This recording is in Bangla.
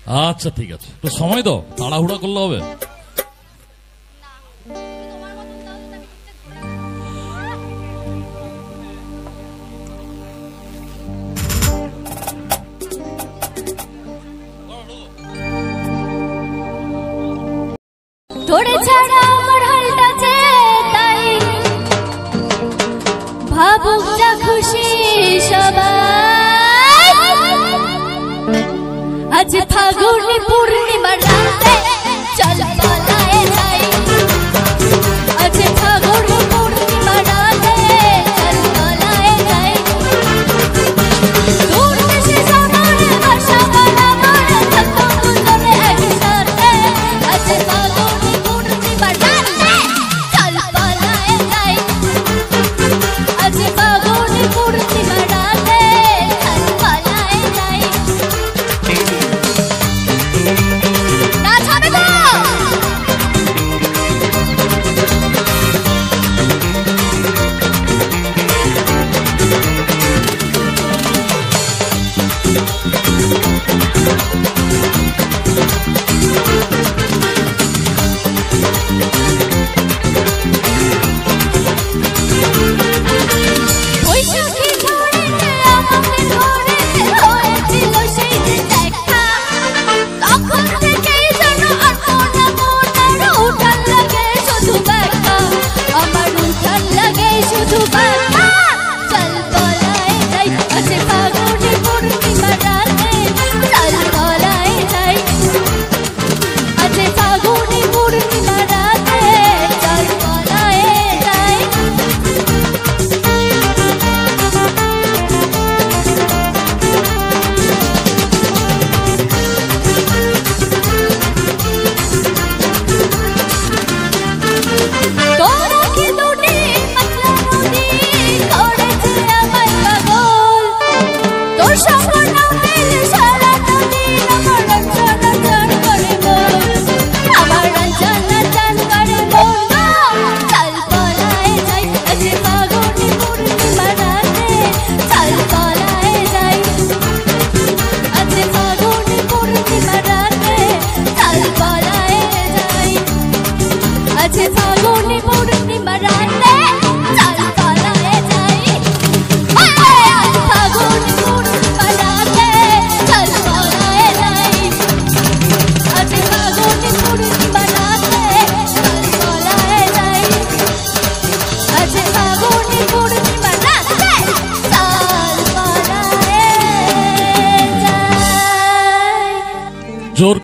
আচ্ছা ঠিক আছে, তো সময় দাও, তাড়াহুড়া করলে হবে। তোরে ছাড়া আমার হালটা যে তাই ভাবুক যা খুশি সবাই। আজ ফাগুনি পূর্ণিমার রাতে চল পালায়ে যাই। আজ ফাগুনি পূর্ণিমার রাতে চল পালায়ে যাই। দূর দেশে সাগরে ভাষা বলা বলে থাকো দুজনে একসাথে। আজ ফাগুনি পূর্ণিমার রাতে চল পালায়ে যাই। আজ ফাগুনি পূর্ণিমার রাতে চল পালায়ে যাই। নাচ হবে তো? বৈশাখী ঝড়েতে আমাকে ধরেতে হয়েছিল সেই দিন দেখা। তখন থেকেই যেন আর মনে মনে উঠান লাগে শুধু ব্যথা। আমার উঠান লাগে শুধু ব্যথা। চল পালায়ে যাই। আজ ফাগুনি পূর্ণিমার রাতে চল পালায়ে যাই। আজ ফাগুনি পূর্ণিমার রাতে চল পালায়ে যাই। তোরা কি দুটি পাতলা নদী করেছে আমায় পাগল। তোর সঙ্গ না পেলে সারাটা দিন আমার রঞ্জন রঞ্জন করে মন। আমার রঞ্জন রঞ্জন করে মন। চল পালায়ে যাই। আজ ফাগুনি পূর্ণিমার রাতে চল পালায়ে যাই। আজ ফাগুনি পূর্ণিমার রাতে চল পালায়ে যাই। আজ ফাগুনি পূর্ণিমার রাতে চল পালায়ে যাই। আজ ফাগুনি পূর্ণিমার রাতে চল পালায়ে যাই। আজ ফাগুনি পূর্ণিমার রাতে চল পালায়ে যাই। আজ ফাগুনি পূর্ণিমার রাতে চল পালায়ে যাই। জোর